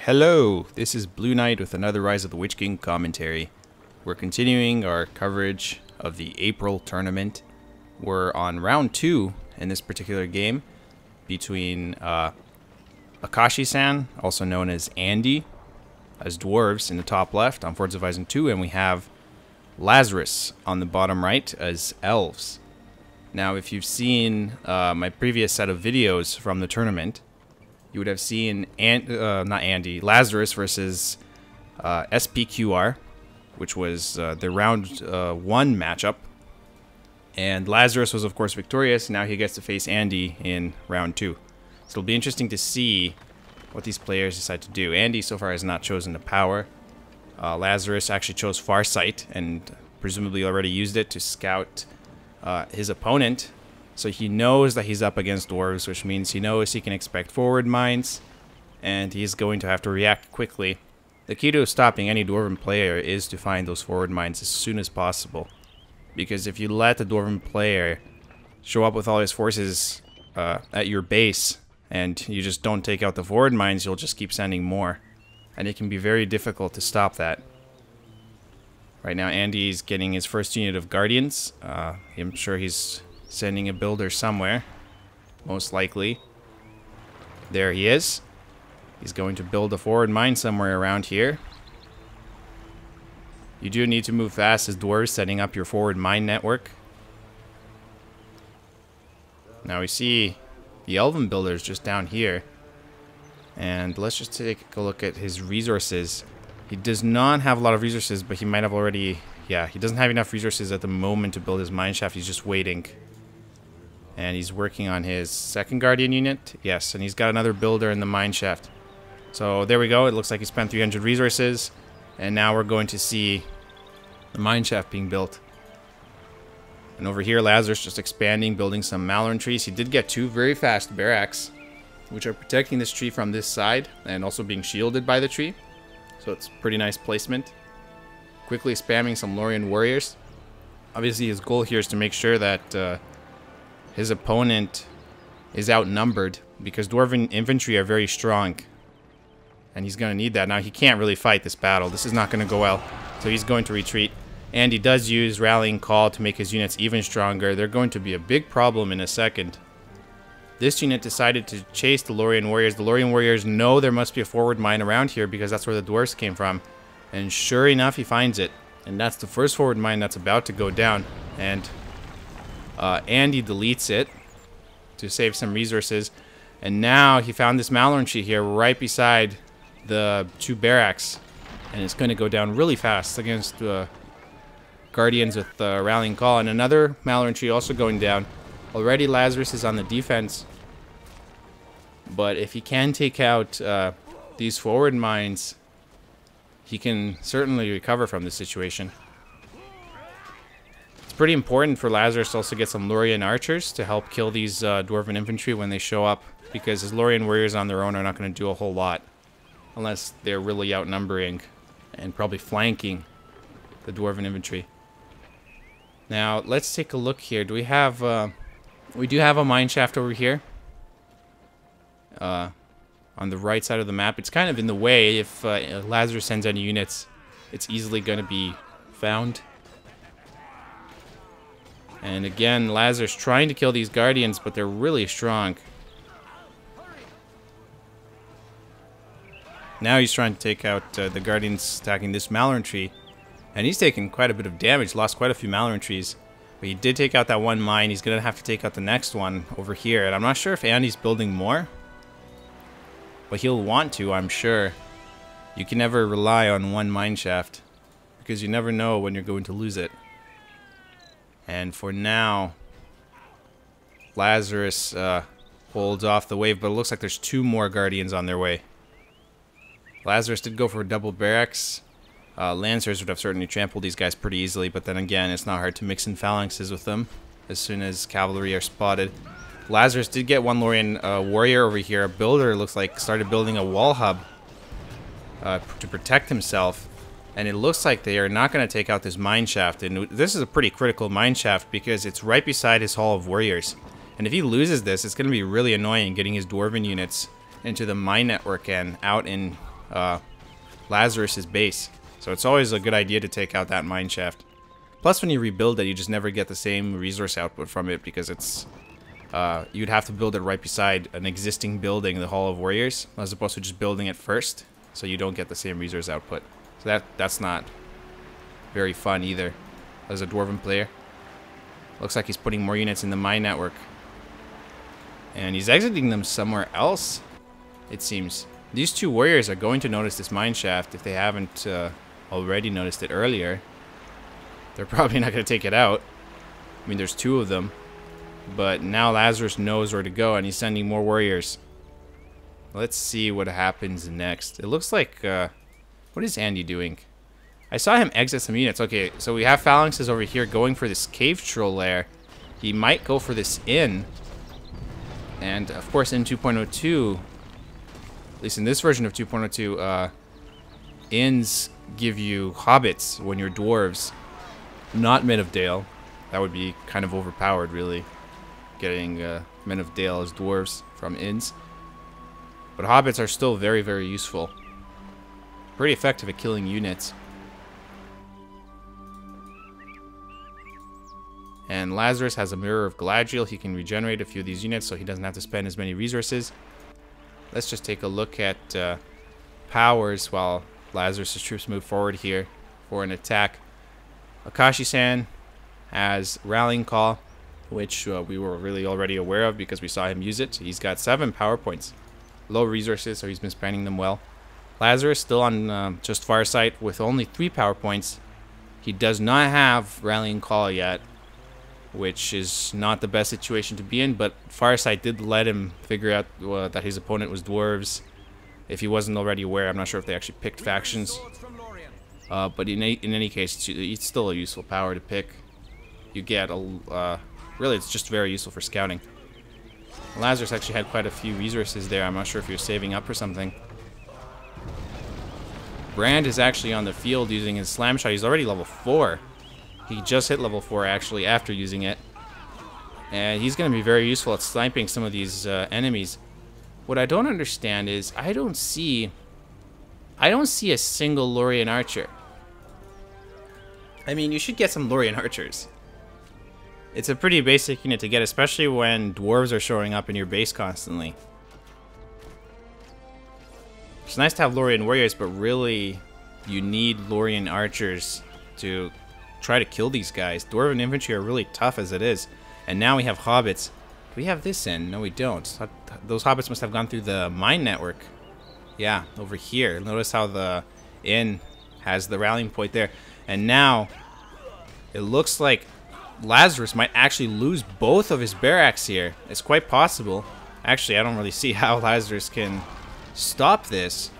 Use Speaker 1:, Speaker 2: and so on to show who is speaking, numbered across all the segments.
Speaker 1: Hello, this is Blue Knight with another Rise of the Witch King commentary. We're continuing our coverage of the April tournament. We're on round 2 in this particular game between Akashi-San, also known as Andy, as dwarves in the top left on Forts of Eisen 2, and we have Lazarus on the bottom right as elves. Now, if you've seen my previous set of videos from the tournament, you would have seen Lazarus versus SPQR, which was the round 1 matchup. And Lazarus was, of course, victorious. Now he gets to face Andy in round 2. So it'll be interesting to see what these players decide to do. Andy so far has not chosen the power. Lazarus actually chose Farsight and presumably already used it to scout his opponent. So he knows that he's up against dwarves, which means he knows he can expect forward mines, and he's going to have to react quickly. The key to stopping any dwarven player is to find those forward mines as soon as possible. Because if you let the dwarven player show up with all his forces at your base, and you just don't take out the forward mines, you'll just keep sending more. And it can be very difficult to stop that. Right now, Andy's getting his first unit of Guardians. I'm sure he's sending a builder somewhere, most likely. There he is. He's going to build a forward mine somewhere around here. You do need to move fast as dwarves, setting up your forward mine network. Now we see the elven builders just down here. And let's just take a look at his resources. He does not have a lot of resources, but he might have already... Yeah, he doesn't have enough resources at the moment to build his mine shaft. He's just waiting. And he's working on his second Guardian unit. Yes, and he's got another builder in the mine shaft. So there we go. It looks like he spent 300 resources. And now we're going to see the mine shaft being built. And over here, Lazarus just expanding, building some Malorn trees. He did get 2 very fast barracks, which are protecting this tree from this side and also being shielded by the tree. So it's pretty nice placement. Quickly spamming some Lorien warriors. Obviously, his goal here is to make sure that his opponent is outnumbered, because dwarven infantry are very strong. And he's going to need that. Now, he can't really fight this battle. This is not going to go well. So he's going to retreat. And he does use Rallying Call to make his units even stronger. They're going to be a big problem in a second. This unit decided to chase the Lorien warriors. The Lorien warriors know there must be a forward mine around here because that's where the dwarves came from. And sure enough, he finds it. And that's the first forward mine that's about to go down. And Andy deletes it to save some resources. And now he found this Malorn tree here right beside the 2 barracks. And it's going to go down really fast against Guardians with Rallying Call. And another Malorn tree also going down. Already Lazarus is on the defense. But if he can take out these forward mines, he can certainly recover from this situation. It's pretty important for Lazarus to also get some Lorien archers to help kill these dwarven infantry when they show up, because his Lorien warriors on their own are not going to do a whole lot unless they're really outnumbering and probably flanking the dwarven infantry. Now, let's take a look here. Do we have... we do have a mine shaft over here. On the right side of the map. It's kind of in the way. If Lazarus sends any units, it's easily going to be found. And again, Lazarus trying to kill these Guardians, but they're really strong. Now he's trying to take out the Guardians attacking this Malorn tree. And he's taken quite a bit of damage, lost quite a few Malorn trees. But he did take out that one mine. He's going to have to take out the next one over here. And I'm not sure if Andy's building more. But he'll want to, I'm sure. You can never rely on one mine shaft, because you never know when you're going to lose it. And for now, Lazarus holds off the wave, but it looks like there's 2 more Guardians on their way. Lazarus did go for a double barracks. Lancers would have certainly trampled these guys pretty easily, but then again, it's not hard to mix in phalanxes with them as soon as cavalry are spotted. Lazarus did get 1 Lorien warrior over here. A builder, looks like, started building a wall hub to protect himself. And it looks like they are not going to take out this mine shaft. And this is a pretty critical mine shaft because it's right beside his Hall of Warriors. And if he loses this, it's going to be really annoying getting his Dwarven units into the mine network and out in Lazarus's base. So it's always a good idea to take out that mine shaft. Plus, when you rebuild it, you just never get the same resource output from it because it's you'd have to build it right beside an existing building, the Hall of Warriors, as opposed to just building it first, so you don't get the same resource output. So that's not very fun either as a Dwarven player. Looks like he's putting more units in the mine network. And he's exiting them somewhere else, it seems. These two warriors are going to notice this mine shaft if they haven't already noticed it earlier. They're probably not going to take it out. I mean, there's two of them. But now Lazarus knows where to go, and he's sending more warriors. Let's see what happens next. It looks like... what is Andy doing? I saw him exit some units. Okay, so we have phalanxes over here going for this cave troll lair. He might go for this inn. And, of course, in 2.02... At least in this version of 2.02, inns give you hobbits when you're dwarves. Not Men of Dale. That would be kind of overpowered, really. Getting Men of Dale as dwarves from inns. But hobbits are still very, very useful. Pretty effective at killing units. And Lazarus has a Mirror of Galadriel. He can regenerate a few of these units so he doesn't have to spend as many resources. Let's just take a look at powers while Lazarus' troops move forward here for an attack. Akashi-San has Rallying Call, which we were really already aware of because we saw him use it. He's got 7 power points. Low resources, so he's been spending them well. Lazarus still on just Farsight with only 3 power points. He does not have Rallying Call yet, which is not the best situation to be in, but Farsight did let him figure out that his opponent was dwarves. If he wasn't already aware, I'm not sure if they actually picked factions. But in any case, it's still a useful power to pick. You get really, it's just very useful for scouting. Lazarus actually had quite a few resources there. I'm not sure if he was saving up for something. Brand is actually on the field using his slam shot. He's already level 4. He just hit level 4 actually after using it. And he's going to be very useful at sniping some of these enemies. What I don't understand is I don't see a single Lorien archer. I mean, you should get some Lorien archers. It's a pretty basic unit to get, especially when dwarves are showing up in your base constantly. It's nice to have Lorien warriors, but really you need Lorien archers to try to kill these guys. Dwarven infantry are really tough as it is. And now we have hobbits. Do we have this in? No, we don't. Those hobbits must have gone through the mine network. Yeah, over here. Notice how the inn has the rallying point there. And now it looks like Lazarus might actually lose both of his barracks here. It's quite possible. Actually, I don't really see how Lazarus can stop this.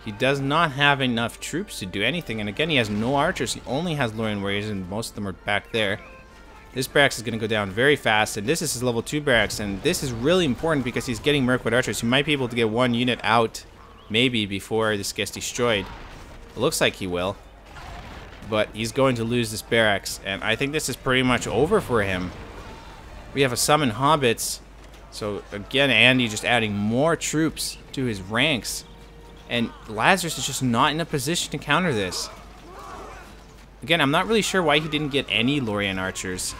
Speaker 1: He does not have enough troops to do anything. And again, he has no archers. He only has Lorien warriors, and most of them are back there. This barracks is going to go down very fast, and this is his level 2 barracks, and this is really important because he's getting Mirkwood archers. He might be able to get 1 unit out, maybe, before this gets destroyed. It looks like he will. But he's going to lose this barracks, and I think this is pretty much over for him. We have a summon hobbits, so again, Andy just adding more troops to his ranks. And Lazarus is just not in a position to counter this. Again, I'm not really sure why he didn't get any Lorien archers.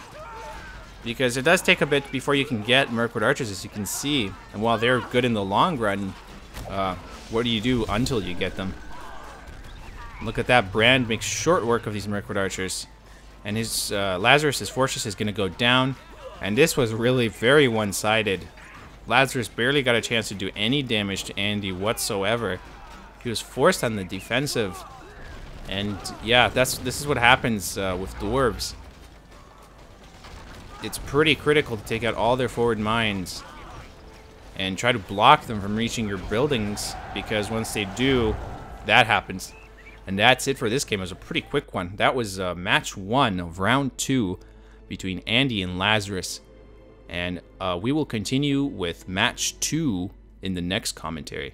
Speaker 1: Because it does take a bit before you can get Mirkwood archers, as you can see. And while they're good in the long run, what do you do until you get them? Look at that. Brand makes short work of these Mirkwood archers. And his Lazarus' fortress is going to go down. And this was really very one-sided. Lazarus barely got a chance to do any damage to Andy whatsoever. He was forced on the defensive. And yeah, this is what happens with dwarves. It's pretty critical to take out all their forward mines and try to block them from reaching your buildings, because once they do, that happens. And that's it for this game. It was a pretty quick one. That was match 1 of round 2 between Andy and Lazarus. And we will continue with match 2 in the next commentary.